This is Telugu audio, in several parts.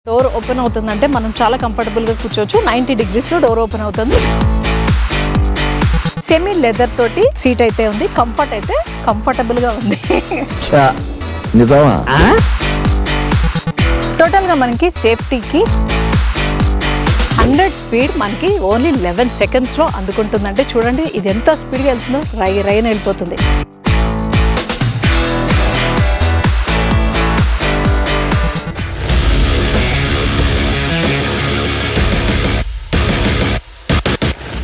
డోర్ ఓపెన్ అవుతుందంటే మనం చాలా కంఫర్టబుల్ గా కూర్చోవచ్చు. 90 degrees లో డోర్ ఓపెన్ అవుతుంది. సెమీ లెదర్ తోటి సీట్ అయితే ఉంది. కంఫర్ట్ అయితే కంఫర్టబుల్ గా ఉంది. నిజమా? టోటల్ గా మనకి సేఫ్టీకి 100 స్పీడ్ మనకి ఓన్లీ 11 seconds లో అందుకుంటుందంటే చూడండి ఇది ఎంత స్పీడ్ గా వెళ్తుందో. రైన్ వెళ్ళిపోతుంది.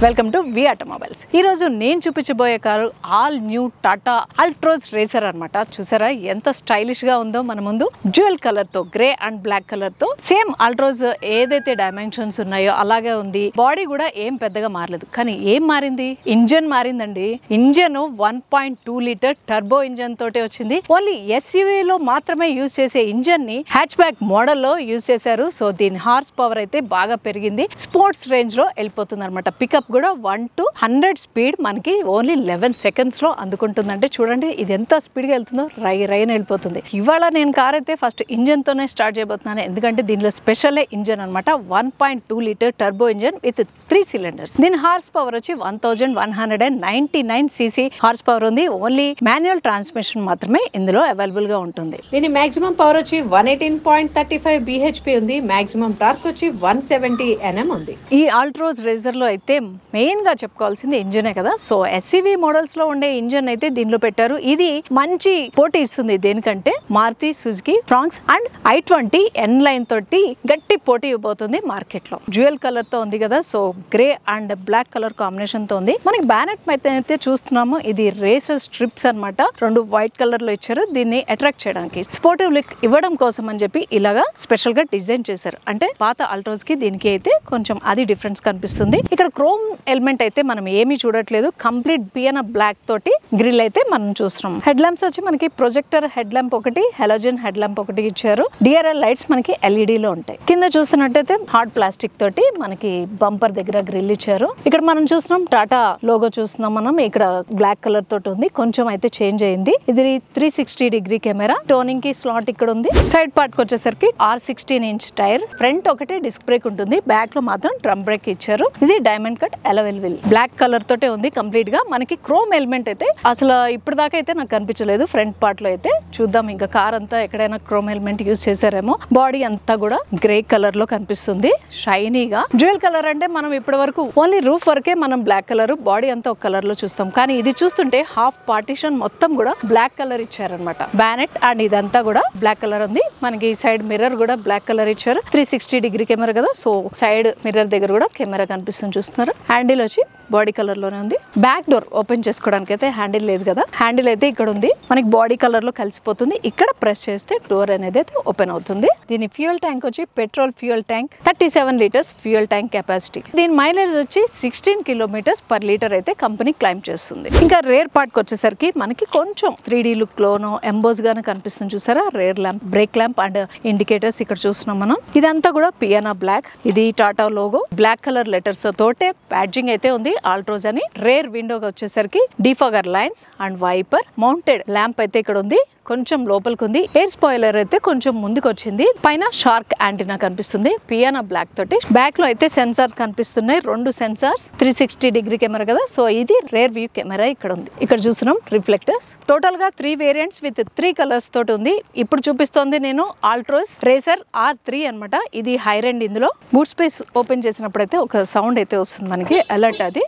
Welcome to V automobiles. ఈ రోజు నేను చూపించబోయే car all new Tata Altroz racer అన్నమాట. చూసారా ఎంత స్టైలిష్ గా ఉందో. మన ముందు డ్యూయల్ కలర్ తో గ్రే అండ్ బ్లాక్ కలర్ తో సేమ్ అల్ట్రోజ్ ఏదైతే డైమెన్షన్స్ ఉన్నాయో అలాగే ఉంది. బాడీ కూడా ఏం పెద్దగా మారలేదు. కానీ ఏం మారింది? ఇంజన్ మారిందండి. ఇంజన్ 1.2 లీటర్ టర్బో ఇంజన్ తోటే వచ్చింది. ఓన్లీ ఎస్యూవీ లో మాత్రమే యూజ్ చేసే ఇంజన్ ని హ్యాచ్ బ్యాక్ మోడల్ లో యూజ్ చేశారు. సో దీని హార్స్ పవర్ అయితే బాగా పెరిగింది. స్పోర్ట్స్ రేంజ్ లో వెళ్ళిపోతుంది అనమాట. పికప్ కూడా 1 to 100 స్పీడ్ మనకి ఓన్లీ 11 seconds లో అందుకుంటుందంటే చూడండి ఇది ఎంత స్పీడ్ గా వెళ్తుందో. రైన్ వెళ్ళిపోతుంది. ఇవాళ నేను కార్ అయితే ఫస్ట్ ఇంజన్ తోనే స్టార్ట్ చేయబోతున్నాను. ఎందుకంటే దీనిలో స్పెషల్ ఇంజన్ అనమాట. 1.2 litre turbo engine with 3 cylinders. దీని హార్స్ పవర్ వచ్చి 1199 cc హార్స్ పవర్ ఉంది. ఓన్లీ మాన్యువల్ ట్రాన్స్మిషన్ మాత్రమే ఇందులో అవైలబుల్ గా ఉంటుంది. దీని మాక్సిమం పవర్ వచ్చి 118.35 bhp ఉంది. మాక్సిమం టార్క్ వచ్చి 170 Nm ఉంది. ఈ ఆల్ట్రోజ్ రేజర్ లో అయితే మెయిన్ గా చెప్పుకోవాల్సింది ఇంజనే కదా. సో ఎస్యూవీ మోడల్స్ లో ఉండే ఇంజన్ అయితే దీనిలో పెట్టారు. ఇది మంచి పోటీ ఇస్తుంది. దేనికంటే Maruti Suzuki Fronx and i20 N line తోటి గట్టి పోటీ ఇవ్వబోతుంది మార్కెట్ లో. డ్యూయల్ కలర్ తో ఉంది కదా. So grey and black colour combination తో ఉంది. మనకి బ్యానెట్ అయితే చూస్తున్నాము. ఇది రేసర్ స్ట్రిప్స్ అన్నమాట. 2 వైట్ కలర్ లో ఇచ్చారు. దీన్ని అట్రాక్ట్ చేయడానికి స్పోర్టివ్ లుక్ ఇవ్వడం కోసం అని చెప్పి ఇలాగా స్పెషల్ గా డిజైన్ చేశారు. అంటే పాత అల్ట్రోజ్ కి దీనికి అయితే కొంచెం అది డిఫరెన్స్ కనిపిస్తుంది. ఇక్కడ క్రోమ్ ఎలిమెంట్ అయితే మనం ఏమీ చూడట్లేదు. కంప్లీట్ పియానో బ్లాక్ తోటి గ్రిల్ అయితే మనం చూస్తున్నాం. హెడ్ ల్యాంప్స్ వచ్చి మనకి ప్రొజెక్టర్ హెడ్ ల్యాంప్ ఒకటి, హెలోజన్ హెడ్ ల్యాంప్ ఒకటి ఇచ్చారు. డిఆర్ఎల్ లైట్స్ మనకి LED లో ఉంటాయి. కింద చూస్తున్నట్టయితే హార్డ్ ప్లాస్టిక్ తోటి మనకి బంపర్ దగ్గర గ్రిల్ ఇచ్చారు. ఇక్కడ మనం చూస్తున్నాం టాటా లోగో చూస్తున్నాం మనం. ఇక్కడ బ్లాక్ కలర్ తోటి ఉంది. కొంచెం అయితే చేంజ్ అయింది. ఇది 360-degree కెమెరా. టోనింగ్ కి స్లాట్ ఇక్కడ ఉంది. సైడ్ పార్ట్ కి వచ్చేసరికి R16-inch టైర్. ఫ్రంట్ ఒకటే డిస్క్ బ్రేక్ ఉంటుంది. బ్యాక్ లో మాత్రం డ్రమ్ బ్రేక్ ఇచ్చారు. ఇది diamond cut alloy wheel. Black colour తోటే ఉంది కంప్లీట్ గా. మనకి క్రోమ్ ఎలిమెంట్ అయితే అసలు ఇప్పటిదాకా అయితే నాకు కనిపించలేదు. ఫ్రంట్ పార్ట్ లో అయితే చూద్దాం. ఇంకా కార్ అంతా ఎక్కడైనా క్రోమ్ ఎలిమెంట్ యూజ్ చేశారేమో. బాడీ అంతా కూడా గ్రే కలర్ లో కనిపిస్తుంది. షైనీగా. డ్యూయల్ కలర్ అంటే మనం ఇప్పటి వరకు ఓన్లీ రూఫ్ వరకే మనం బ్లాక్ కలర్, బాడీ అంతా ఒక కలర్ లో చూస్తాం. కానీ ఇది చూస్తుంటే హాఫ్ పార్టీషన్ మొత్తం కూడా బ్లాక్ కలర్ ఇచ్చారనమాట. బ్యానెట్ అండ్ ఇదంతా కూడా బ్లాక్ కలర్ ఉంది. మనకి సైడ్ మిర్రర్ కూడా బ్లాక్ కలర్ ఇచ్చారు. 360-degree కెమెరా కదా. సో సైడ్ మిర్రర్ దగ్గర కూడా కెమెరా కనిపిస్తుంది చూస్తున్నారు. హ్యాండిల్ వచ్చి బాడీ కలర్ లోనే ఉంది. బ్యాక్ డోర్ ఓపెన్ చేసుకోవడానికి అయితే హ్యాండిల్ లేదు కదా. హ్యాండిల్ అయితే ఇక్కడ ఉంది. మనకి బాడీ కలర్ లో కలిసిపోతుంది. ఇక్కడ ప్రెస్ చేస్తే డోర్ అనేది అయితే ఓపెన్ అవుతుంది. దీని ఫ్యూయల్ ట్యాంక్ వచ్చి petrol fuel tank 37 liters fuel tank capacity. దీని మైలేజ్ వచ్చి 16 km/లీటర్ అయితే కంపెనీ క్లైమ్ చేస్తుంది. ఇంకా రేర్ పార్ట్ కి వచ్చేసరికి మనకి కొంచెం 3D లుక్ లోనో ఎంబోస్ గానే కనిపిస్తుంది చూసారా. Rear lamp, brake lamp and indicators ఇక్కడ చూస్తున్నాం మనం. ఇదంతా కూడా పియానో బ్లాక్. ఇది Tata logo black colour letters తోటే బ్యాడ్జింగ్ అయితే ఉంది. ఆల్ట్రోజ్ అని. రేర్ విండోగా వచ్చేసరికి defogger lines and wiper mounted lamp అయితే ఇక్కడ ఉంది. కొంచెం లోపలికి ఉంది. ఎయిర్ స్పాయిలర్ అయితే కొంచెం ముందుకు వచ్చింది. పైన షార్క్ యాంటీనా కనిపిస్తుంది పియానో బ్లాక్ తోటి. బ్యాక్ లో అయితే సెన్సార్స్ కనిపిస్తున్నాయి. 2 సెన్సార్స్. 360-degree కెమెరా కదా. సో ఇది రేర్ వ్యూ కెమెరా ఇక్కడ ఉంది. ఇక్కడ చూస్తున్నాం రిఫ్లెక్టర్స్. టోటల్ గా 3 వేరియంట్స్ విత్ 3 కలర్స్ తోటి ఉంది. ఇప్పుడు చూపిస్తోంది నేను ఆల్ట్రోజ్ రేసర్ R3 అనమాట. ఇది హై రెండ్. ఇందులో బూట్ స్పేస్ ఓపెన్ చేసినప్పుడు అయితే ఒక సౌండ్ అయితే వస్తుంది మనకి. అలర్ట్ అది.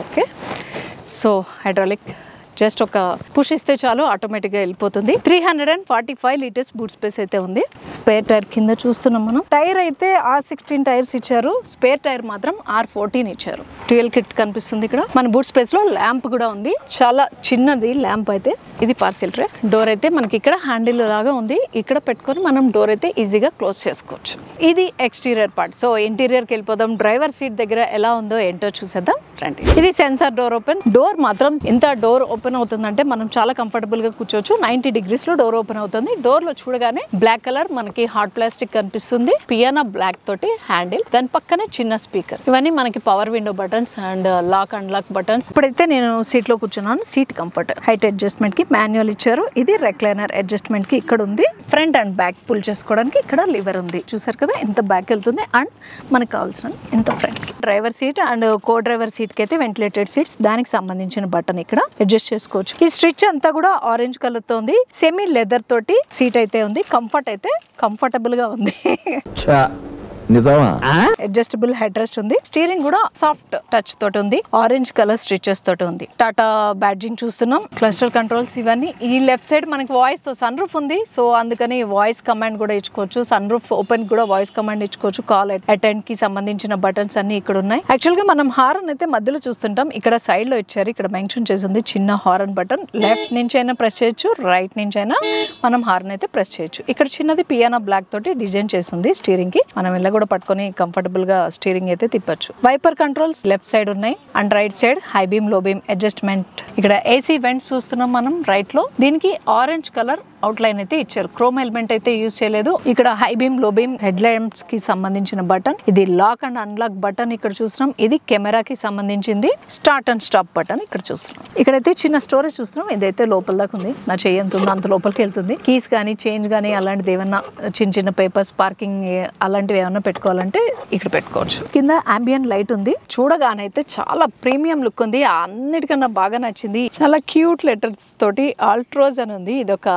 ఓకే. సో హైడ్రాలిక్ జస్ట్ ఒక పుష్ ఇస్తే చాలు ఆటోమేటిక్గా వెళ్ళిపోతుంది. 345 liters బూట్ స్పేస్ అయితే ఉంది. స్పేర్ టైర్ కింద చూస్తున్నాం మనం. టైర్ అయితే R16 టైర్స్ ఇచ్చారు. స్పేర్ టైర్ మాత్రం R14 ఇచ్చారు. డ్యూయల్ కిట్ కనిపిస్తుంది ఇక్కడ. మన బూట్ స్పేస్ లో ల్యాంప్ కూడా ఉంది. చాలా చిన్నది ల్యాంప్ అయితే. ఇది పార్సిల్ ట్రే. డోర్ అయితే మనకి ఇక్కడ హ్యాండిల్ లాగా ఉంది. ఇక్కడ పెట్టుకొని మనం డోర్ అయితే ఈజీగా క్లోజ్ చేసుకోవచ్చు. ఇది ఎక్స్టీరియర్ పార్ట్. సో ఇంటీరియర్ కి వెళ్ళిపోదాం. డ్రైవర్ సీట్ దగ్గర ఎలా ఉందో ఏంటో చూసేద్దాం రండి. ఇది సెన్సార్ డోర్ ఓపెన్. డోర్ మాత్రం ఇంత డోర్ ఓపెన్ ఓపెన్ అవుతుందంటే మనం చాలా కంఫర్టబుల్ గా కూర్చోవచ్చు. 90 degrees లో డోర్ ఓపెన్ అవుతుంది. డోర్ లో చూడగానే బ్లాక్ కలర్ మనకి హార్డ్ ప్లాస్టిక్ కనిపిస్తుంది. పియానో బ్లాక్ తోటి హ్యాండిల్, దాని పక్కనే చిన్న స్పీకర్. ఇవన్నీ మనకి power window buttons and lock and lock buttons. ఇప్పుడైతే నేను సీట్ లో కూర్చున్నాను. సీట్ కంఫర్ట్, హైట్ అడ్జస్ట్మెంట్ కి మాన్యువల్ ఇచ్చారు. ఇది రెక్లైనర్ అడ్జస్ట్మెంట్ కి ఇక్కడ ఉంది. ఫ్రంట్ అండ్ బ్యాక్ పుల్ చేసుకోవడానికి ఇక్కడ లివర్ ఉంది. చూసారు కదా ఎంత బ్యాక్ వెళ్తుంది అండ్ మనకు కావాల్సిన ఎంత ఫ్రంట్ కి. Driver seat and co driver seat కి అయితే వెంటిలేటెడ్ సీట్స్, దానికి సంబంధించిన బటన్ ఇక్కడ అడ్జస్ట్ చేసుకోవచ్చు. ఈ స్ట్రిచ్ అంతా కూడా ఆరెంజ్ కలర్ తో ఉంది. సెమీ లెదర్ తోటి సీట్ అయితే ఉంది. కంఫర్ట్ అయితే కంఫర్టబుల్ గా ఉంది. నిజమా? అడ్జస్టబుల్ హెడ్ రెస్ట్ ఉంది. స్టీరింగ్ కూడా సాఫ్ట్ టచ్ తోటి ఉంది. ఆరెంజ్ కలర్ స్టిచెస్ తోటి ఉంది. టాటా బ్యాడ్జింగ్ చూస్తున్నాం. క్లస్టర్ కంట్రోల్స్ ఇవన్నీ. ఈ లెఫ్ట్ సైడ్ మనకి వాయిస్ తో సన్ రూఫ్ ఉంది. సో అందుకని వాయిస్ కమాండ్ కూడా ఇచ్చుకోవచ్చు. సన్ రూఫ్ ఓపెన్ కూడా వాయిస్ కమాండ్ ఇచ్చుకోవచ్చు. కాల్ అటెండ్ కి సంబంధించిన బటన్స్ అన్ని ఇక్కడ ఉన్నాయి. యాక్చువల్ గా మనం హారన్ అయితే మధ్యలో చూస్తుంటాం. ఇక్కడ సైడ్ లో ఇచ్చారు. ఇక్కడ మెన్షన్ చేసింది చిన్న హారన్ బటన్. లెఫ్ట్ నుంచి అయినా ప్రెస్ చేయొచ్చు, రైట్ నుంచి అయినా మనం హారన్ అయితే ప్రెస్ చేయొచ్చు. ఇక్కడ చిన్నది పియానో బ్లాక్ తోటి డిజైన్ చేసింది స్టీరింగ్ కి. మనం ఇలా కూడా పట్టుకొని కంఫర్టబుల్ గా స్టీరింగ్ అయితే తిప్పచ్చు. వైపర్ కంట్రోల్స్ లెఫ్ట్ సైడ్ ఉన్నాయి and right side high beam లో బీమ్ అడ్జస్ట్మెంట్. ఇక్కడ ఏసీ వెంట్స్ చూస్తున్నాం మనం రైట్ లో. దీనికి ఆరెంజ్ కలర్ అవుట్ లైన్ అయితే ఇచ్చారు. క్రోమ్ ఎలిమెంట్ అయితే యూజ్ చేయలేదు. ఇక్కడ హై బీమ్ లో బీమ్ హెడ్ లైట్స్ కి సంబంధించిన బటన్. ఇది లాక్ అండ్ అన్లాక్ బటన్ ఇక్కడ చూస్తున్నాం. ఇది కెమెరాకి సంబంధించింది. స్టార్ట్ అండ్ స్టాప్ బటన్ ఇక్కడ చూస్తున్నాం. ఇక్కడైతే చిన్న స్టోరేజ్ చూస్తున్నాం. ఇదైతే లోపల దాకా ఉంది. నా చెయ్యి ఎంత ఉందో అంత లోపలికి వెళ్తుంది. కీస్ కానీ చేంజ్ కానీ అలాంటిది ఏమన్నా చిన్న చిన్న పేపర్స్, పార్కింగ్ అలాంటివి ఏమన్నా పెట్టుకోవాలంటే ఇక్కడ పెట్టుకోవచ్చు. కింద అంబియన్ లైట్ ఉంది. చూడగానైతే చాలా ప్రీమియం లుక్ ఉంది. అన్నిటికన్నా బాగా నచ్చింది. చాలా క్యూట్ లెటర్స్ తోటి ఆల్ట్రోజ్ అని ఉంది. ఇది ఒక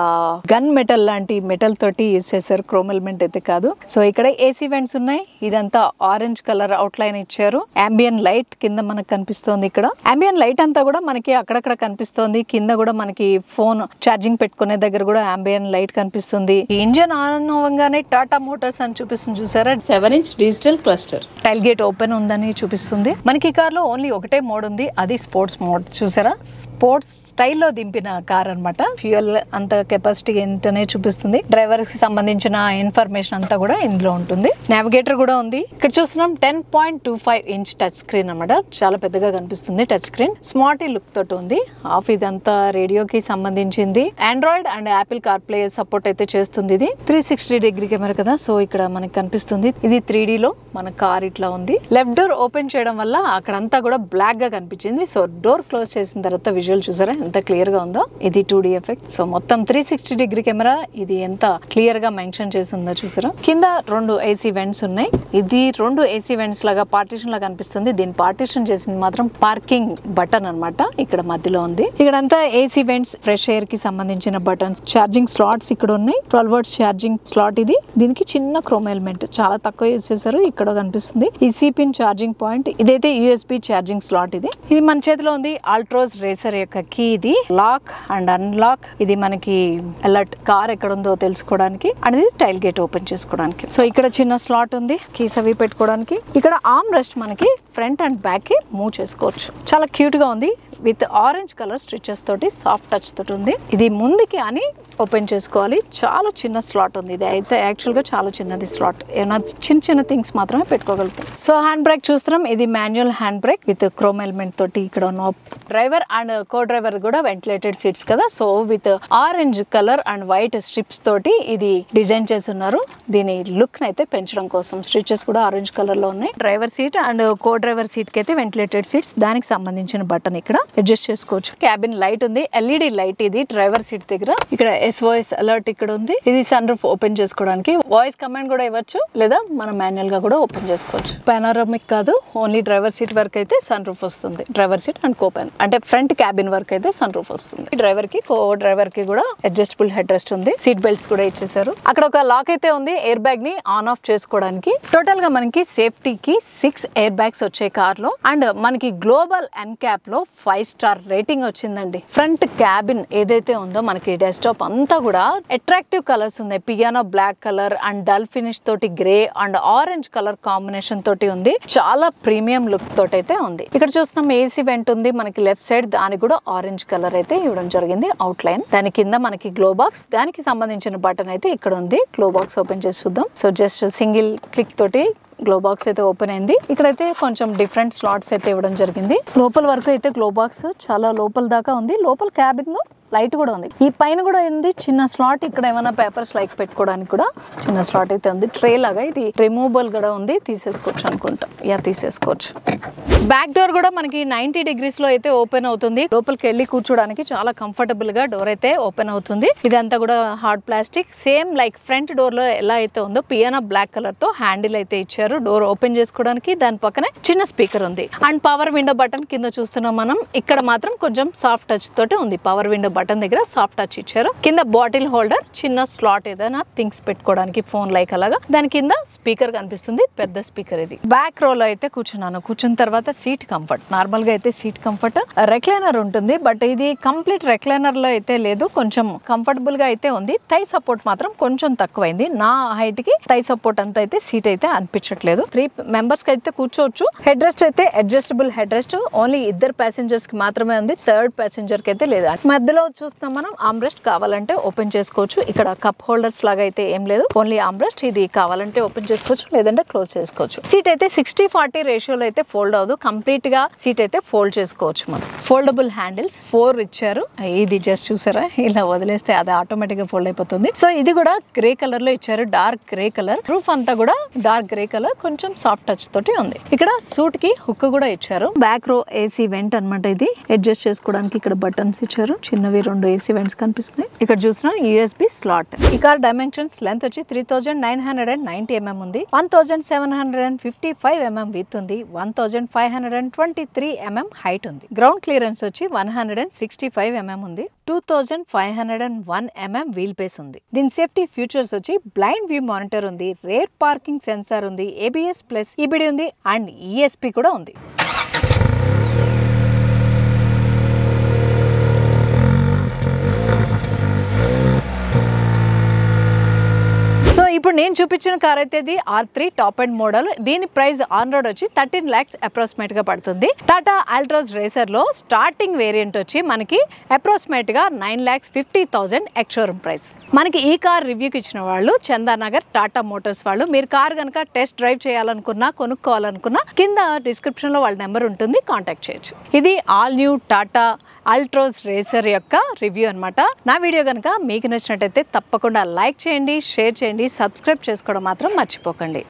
గన్ మెటల్ లాంటి మెటల్ తోటి యూజ్ చేశారు. క్రోమ్ ఎలిమెంట్ అయితే కాదు. సో ఇక్కడ ఏసీ వెంట్స్ ఉన్నాయి. ఇదంతా ఆరెంజ్ కలర్ అవుట్ లైన్ ఇచ్చారు. అంబియన్ లైట్ కింద మనకు కనిపిస్తోంది. ఇక్కడ అంబియన్ లైట్ అంతా కూడా మనకి అక్కడక్కడ కనిపిస్తోంది. కింద కూడా మనకి ఫోన్ ఛార్జింగ్ పెట్టుకునే దగ్గర కూడా అంబియన్ లైట్ కనిపిస్తుంది. ఇంజన్ ఆన్ అవ్వగానే టాటా మోటార్స్ అని చూపిస్తుంది. చూసారా? 7-inch digital cluster. Tile gate open ఉందని చూపిస్తుంది. మనకి కార్ లో ఓన్లీ ఒకటే మోడ్ ఉంది. అది స్పోర్ట్స్ మోడ్. చూసారా? స్పోర్ట్స్ స్టైల్లో దింపిన కార్ అన్నమాట. ఫ్యూయల్ అంత కెపాసిటీ ఏంటనే చూపిస్తుంది. డ్రైవర్ కి సంబంధించిన ఇన్ఫర్మేషన్ అంతా కూడా ఇందులో ఉంటుంది. నావిగేటర్ కూడా ఉంది. ఇక్కడ చూస్తున్నాం 10.25-inch టచ్ స్క్రీన్ అన్నమాట. చాలా పెద్దగా కనిపిస్తుంది టచ్ స్క్రీన్. స్మార్టీ లుక్ తోటి ఉంది. ఆఫ్ ఇదంతా రేడియోకి సంబంధించింది. Android and Apple car play support అయితే చేస్తుంది. ఇది 360 డిగ్రీ కెమెరా కదా. సో ఇక్కడ మనకి కనిపిస్తుంది. ఇది 3D లో మన కార్ ఇట్లా ఉంది. లెఫ్ట్ డోర్ ఓపెన్ చేయడం వల్ల అక్కడంతా కూడా బ్లాక్ గా కనిపించింది. సో డోర్ క్లోజ్ చేసిన తర్వాత విజువల్ చూసారా ఎంత క్లియర్ గా ఉందో. ఇది 2D ఎఫెక్ట్. సో మొత్తం 360 డిగ్రీ కెమెరా. ఇది ఎంత క్లియర్ గా మెన్షన్ చేసి ఉందో చూసారా. కింద 2 ఏసీ వెంట్స్ ఉన్నాయి. ఇది 2 ఏసీ వెంట్స్ లాగా పార్టీషన్ లాగా కనిపిస్తుంది. దీని పార్టీషన్ చేసింది మాత్రం పార్కింగ్ బటన్ అన్నమాట. ఇక్కడ మధ్యలో ఉంది. ఇక్కడంతా ఏసీ వెంట్స్, ఫ్రెష్ ఎయిర్ కి సంబంధించిన బటన్స్, ఛార్జింగ్ స్లాట్స్ ఇక్కడ ఉన్నాయి. 12 volts ఛార్జింగ్ స్లాట్ ఇది. దీనికి చిన్న క్రోమ్ ఎలిమెంట్ చాలా తక్కువ యూజ్ చేశారు. ఇక్కడ కనిపిస్తుంది. ఈ సిపిన్ ఛార్జింగ్ పాయింట్. ఇదైతే యూఎస్బి ఛార్జింగ్ స్లాట్. ఇది మన చేతిలో ఉంది. ఆల్ట్రోజ్ రేసర్ యొక్క కీ ఇది. Lock and unlock. ఇది మనకి అలర్ట్ కార్ ఎక్కడ ఉందో తెలుసుకోవడానికి. అనేది టైల్ గేట్ ఓపెన్ చేసుకోవడానికి. సో ఇక్కడ చిన్న స్లాట్ ఉంది కీస్ అవి పెట్టుకోవడానికి. ఇక్కడ ఆర్మ్ రెస్ట్ మనకి ఫ్రంట్ అండ్ బ్యాక్ కి మూవ్ చేసుకోవచ్చు. చాలా క్యూట్ గా ఉంది. విత్ ఆరెంజ్ కలర్ స్టిచెస్ తోటి సాఫ్ట్ టచ్ తోటి ఉంది. ఇది ముందుకి అని ఓపెన్ చేసుకోవాలి. చాలా చిన్న స్లాట్ ఉంది. ఇది అయితే యాక్చువల్ గా చాలా చిన్నది స్లాట్. ఏమైనా చిన్న చిన్న థింగ్స్ మాత్రమే పెట్టుకోగలుగుతాం. సో హ్యాండ్ బ్రేక్ చూస్తున్నాం. ఇది manual hand brake with chrome element తోటి. ఇక్కడ డ్రైవర్ అండ్ కో డ్రైవర్ కూడా వెంటిలేటెడ్ సీట్స్ కదా. So with orange colour and white strips తోటి ఇది డిజైన్ చేసి ఉన్నారు. దీని లుక్ అయితే పెంచడం కోసం స్టిచెస్ కూడా ఆరెంజ్ కలర్ లో ఉన్నాయి. Driver seat and co driver seat కి అయితే వెంటిలేటెడ్ సీట్స్. దానికి సంబంధించిన బటన్ ఇక్కడ అడ్జస్ట్ చేసుకోవచ్చు. క్యాబిన్ లైట్ ఉంది. ఎల్ఈడి లైట్ ఇది డ్రైవర్ సీట్ దగ్గర. ఇక్కడ SOS అలర్ట్ ఇక్కడ ఉంది. ఇది సన్ రూఫ్ ఓపెన్ చేసుకోవడానికి. వాయిస్ కమాండ్ కూడా ఇవ్వచ్చు, లేదా మనం మాన్యువల్ గా కూడా ఓపెన్ చేసుకోవచ్చు. పానోరమిక్ కాదు, ఓన్లీ డ్రైవర్ సీట్ వరకు అయితే సన్ రూఫ్ వస్తుంది. డ్రైవర్ సీట్ అండ్ కోపెన్ అంటే ఫ్రంట్ క్యాబిన్ వరకు అయితే సన్ రూఫ్ వస్తుంది. డ్రైవర్ కి కో డ్రైవర్ కి కూడా అడ్జస్టబుల్ హెడ్ రెస్ట్ ఉంది. సీట్ బెల్ట్స్ కూడా ఇచ్చేసారు. అక్కడ ఒక లాక్ అయితే ఉంది ఎయిర్ బ్యాగ్ ని ఆన్ ఆఫ్ చేసుకోవడానికి. టోటల్ గా మనకి సేఫ్టీకి 6 ఎయిర్ బ్యాగ్స్ వచ్చాయి కార్ లో. అండ్ మనకి గ్లోబల్ ఎన్క్యాప్ లో 5 స్టార్ రేటింగ్ వచ్చిందండి. ఫ్రంట్ క్యాబిన్ ఏదైతే ఉందో మనకి డెస్క్టాప్ అంతా కూడా అట్రాక్టివ్ కలర్స్ ఉన్నాయి. Piano black colour and dull finish తోటి grey and orange colour combination తోటి ఉంది. చాలా ప్రీమియం లుక్ తోటి అయితే ఉంది. ఇక్కడ చూస్తున్నాం ఏసీ వెంట్ ఉంది మనకి లెఫ్ట్ సైడ్. దానికి కూడా ఆరెంజ్ కలర్ అయితే ఇవ్వడం జరిగింది అవుట్ లైన్. దాని కింద మనకి గ్లో బాక్స్, దానికి సంబంధించిన బటన్ అయితే ఇక్కడ ఉంది. గ్లో బాక్స్ ఓపెన్ చేసి చూద్దాం. సో జస్ట్ సింగిల్ క్లిక్ తోటి గ్లో బాక్స్ అయితే ఓపెన్ అయింది. ఇక్కడైతే కొంచెం డిఫరెంట్ స్లాట్స్ అయితే ఇవ్వడం జరిగింది. లోపల వరకు అయితే గ్లో బాక్స్ చాలా లోపల దాకా ఉంది. లోపల క్యాబిన్ లో లైట్ కూడా ఉంది. ఈ పైన కూడా ఉంది చిన్న స్లాట్. ఇక్కడ ఏమైనా పేపర్స్ లైక్ పెట్టుకోవడానికి కూడా చిన్న స్లాట్ అయితే ఉంది. ట్రే లాగా ఇది రిమూవబుల్ కూడా ఉంది. తీసేసుకోవచ్చు అనుకుంటా. తీసేసుకోవచ్చు. బ్యాక్ డోర్ కూడా మనకి 90 degrees లో అయితే ఓపెన్ అవుతుంది. లోపలికి వెళ్ళి కూర్చోడానికి చాలా కంఫర్టబుల్ గా డోర్ అయితే ఓపెన్ అవుతుంది. ఇదంతా కూడా hard plastic. Same like front door లో ఎలా అయితే ఉందో పియానో బ్లాక్ కలర్ తో హ్యాండిల్ అయితే ఇచ్చారు. డోర్ ఓపెన్ చేసుకోవడానికి. దాని పక్కనే చిన్న స్పీకర్ ఉంది. అండ్ పవర్ విండో బటన్ కింద చూస్తున్నాం మనం. ఇక్కడ మాత్రం కొంచెం సాఫ్ట్ టచ్ తోటి ఉంది. పవర్ విండో బటన్ దగ్గర సాఫ్ట్ టచ్ ఇచ్చారు. కింద బాటిల్ హోల్డర్, చిన్న స్లాట్ ఏదైనా థింగ్స్ పెట్టుకోవడానికి ఫోన్ లైక్ అలాగా. దాని కింద స్పీకర్ కనిపిస్తుంది. పెద్ద స్పీకర్ ఇది. బ్యాక్ రోలో అయితే కూర్చున్నాను. కూర్చున్న తర్వాత సీట్ కంఫర్ట్. నార్మల్ గా అయితే సీట్ కంఫర్ట్. రెక్లైనర్ ఉంటుంది. బట్ ఇది కంప్లీట్ రెక్లైనర్ లో అయితే లేదు. కొంచెం కంఫర్టబుల్ గా అయితే ఉంది. థై సపోర్ట్ మాత్రం కొంచెం తక్కువైంది. నా హైట్ కి థై సపోర్ట్ అంతా అయితే సీట్ అయితే అనిపించట్లేదు. 3 members కి అయితే కూర్చోవచ్చు. హెడ్ రెస్ట్ అయితే adjustable head rest. Only 2 passengers కి మాత్రమే ఉంది. 3rd passenger కి అయితే లేదు. మధ్యలో చూస్తున్నాం మనం. ఆర్మ్ రెస్ట్ కావాలంటే ఓపెన్ చేసుకోవచ్చు. ఇక్కడ కప్ హోల్డర్స్ లాగా అయితే ఏం లేదు. Only arm rest. ఇది కావాలంటే ఓపెన్ చేసుకోవచ్చు, లేదంటే క్లోజ్ చేసుకోవచ్చు. సీట్ అయితే 60-40 రేషియోలో అయితే ఫోల్డ్ అవ్వదు. కంప్లీట్ గా సీట్ అయితే ఫోల్డ్ చేసుకోవచ్చు. మనం ఫోల్డబుల్ హ్యాండిల్స్ 4 ఇచ్చారు. ఇది జస్ట్ చూసారా, ఇలా వదిలేస్తే అది ఆటోమేటిక్ గా ఫోల్డ్ అయిపోతుంది. సో ఇది కూడా గ్రే కలర్ లో ఇచ్చారు. Dark grey colour. రూఫ్ అంతా కూడా డార్క్ గ్రే కలర్. కొంచెం సాఫ్ట్ టచ్ తోటి ఉంది. ఇక్కడ సూట్ కి హుక్ కూడా ఇచ్చారు. బ్యాక్ రో ఏసీ వెంట్ అన్నమాట. ఇది అడ్జస్ట్ చేసుకోవడానికి ఇక్కడ బటన్స్ ఇచ్చారు. చిన్నవి 2 ఏసీ వెంట్స్ కనిపిస్తున్నాయి. ఇక్కడ చూసిన USB స్లాట్. ఈ కార్ డైమెన్షన్స్ లెంత్ వచ్చి 3990 mm ఉంది. 1755 mm విత్ ఉంది. 1523 mm హైట్ ఉంది. గ్రౌండ్ క్లియరెన్స్ వచ్చి 165 mm ఉంది. 2501 mm వీల్ బేస్ ఉంది. దీని సేఫ్టీ ఫీచర్స్ వచ్చి బ్లైండ్ వ్యూ మానిటర్ ఉంది. రేర్ పార్కింగ్ సెన్సార్ ఉంది. ABS ప్లస్ EBD ఉంది. అండ్ ESP కూడా ఉంది. ఇప్పుడు నేను చూపించిన కార్ అయితే ఇది R3 టాప్ ఎండ్ మోడల్. దీని ప్రైస్ ఆన్ రోడ్ వచ్చి 13 lakhs అప్రాక్సిమేట్ గా పడుతుంది. టాటా ఆల్ట్రోజ్ రేసర్ లో స్టార్టింగ్ వేరియంట్ వచ్చి మనకి అప్రాక్సిమేట్ గా 9,50,000 ఎక్స్ షోరూమ్ ప్రైస్. మనకి ఈ కార్ రివ్యూకి ఇచ్చిన వాళ్ళు చందానగర్ టాటా మోటార్స్ వాళ్ళు. మీరు కార్ కనుక టెస్ట్ డ్రైవ్ చేయాలనుకున్నా, కొనుక్కోవాలనుకున్నా కింద డిస్క్రిప్షన్ లో వాళ్ళ నెంబర్ ఉంటుంది, కాంటాక్ట్ చేయొచ్చు. ఇది all new Tata Altroz racer యొక్క రివ్యూ అన్నమాట. నా వీడియో కనుక మీకు నచ్చినట్టయితే తప్పకుండా లైక్ చేయండి, షేర్ చేయండి, సబ్స్క్రైబ్ చేసుకోవడం మాత్రం మర్చిపోకండి.